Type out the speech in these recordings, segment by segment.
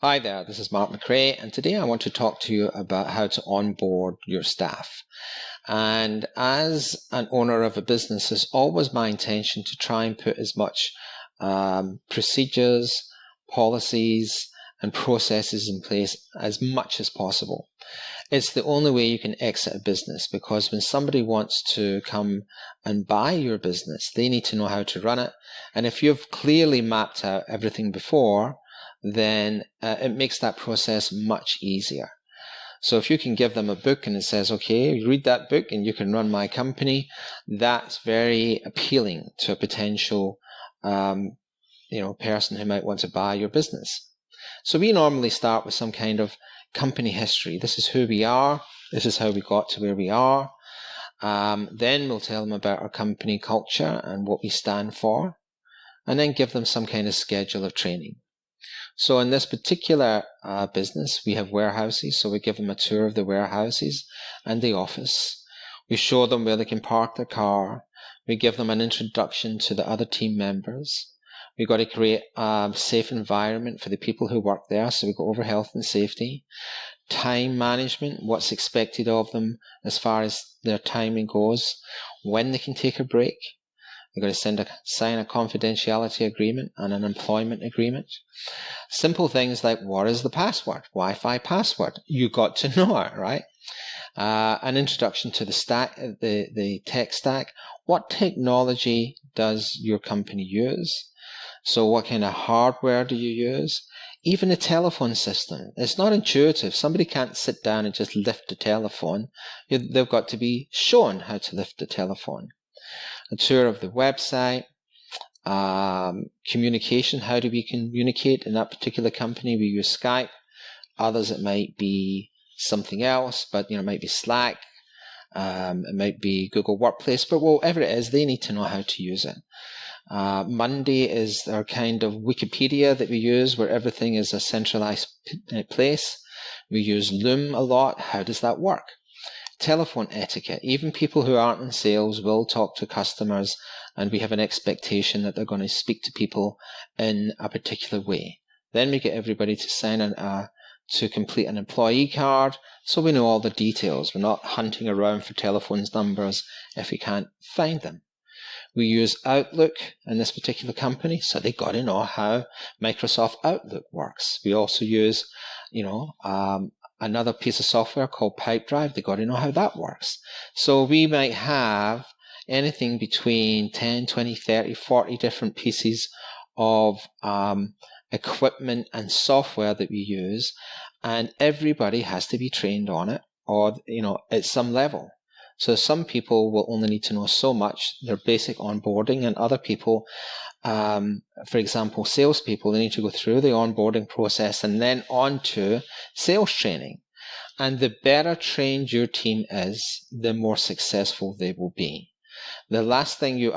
Hi there, this is Mark McRae, and today I want to talk to you about how to onboard your staff. And as an owner of a business, it's always my intention to try and put as much procedures, policies, and processes in place as much as possible. It's the only way you can exit a business, because when somebody wants to come and buy your business, they need to know how to run it. And if you've clearly mapped out everything before, then it makes that process much easier. So if you can give them a book and it says, okay, read that book and you can run my company, that's very appealing to a potential person who might want to buy your business. So we normally start with some kind of company history. This is who we are. This is how we got to where we are. Then we'll tell them about our company culture and what we stand for, and then give them some kind of schedule of training. So in this particular business, we have warehouses, so we give them a tour of the warehouses and the office. We show them where they can park their car. We give them an introduction to the other team members. We've got to create a safe environment for the people who work there, so we go over health and safety. Time management, what's expected of them as far as their timing goes, when they can take a break. You've got to sign a confidentiality agreement and an employment agreement. Simple things like, what is the password? Wi-Fi password. You got to know it, right? An introduction to the tech stack. What technology does your company use? So what kind of hardware do you use? Even the telephone system. It's not intuitive. Somebody can't sit down and just lift the telephone. They've got to be shown how to lift the telephone. A tour of the website, communication. How do we communicate in that particular company? We use Skype. Others, it might be something else, but it might be Slack. It might be Google Workplace, but whatever it is, they need to know how to use it. Monday is our kind of Wikipedia that we use, where everything is a centralized place. We use Loom a lot. How does that work? Telephone etiquette. Even people who aren't in sales will talk to customers, and we have an expectation that they're going to speak to people in a particular way. Then we get everybody to sign to complete an employee card, so we know all the details. We're not hunting around for telephone numbers if we can't find them. We use Outlook in this particular company, so they got to know how Microsoft Outlook works. We also use, another piece of software called Pipedrive. They got to know how that works. So we might have anything between 10, 20, 30, 40 different pieces of equipment and software that we use, and everybody has to be trained on it, or at some level. So some people will only need to know so much, their basic onboarding, and other people, for example, salespeople, they need to go through the onboarding process and then on to sales training. And the better trained your team is, the more successful they will be. The last thing you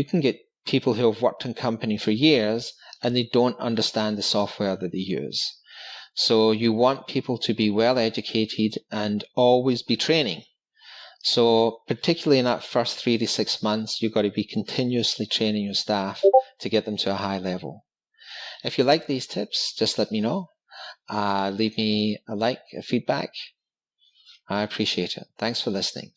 can get people who have worked in company for years and they don't understand the software that they use. So you want people to be well educated and always be training. So particularly in that first 3 to 6 months, you've got to be continuously training your staff to get them to a high level. If you like these tips, just let me know. Leave me a like, a feedback. I appreciate it. Thanks for listening.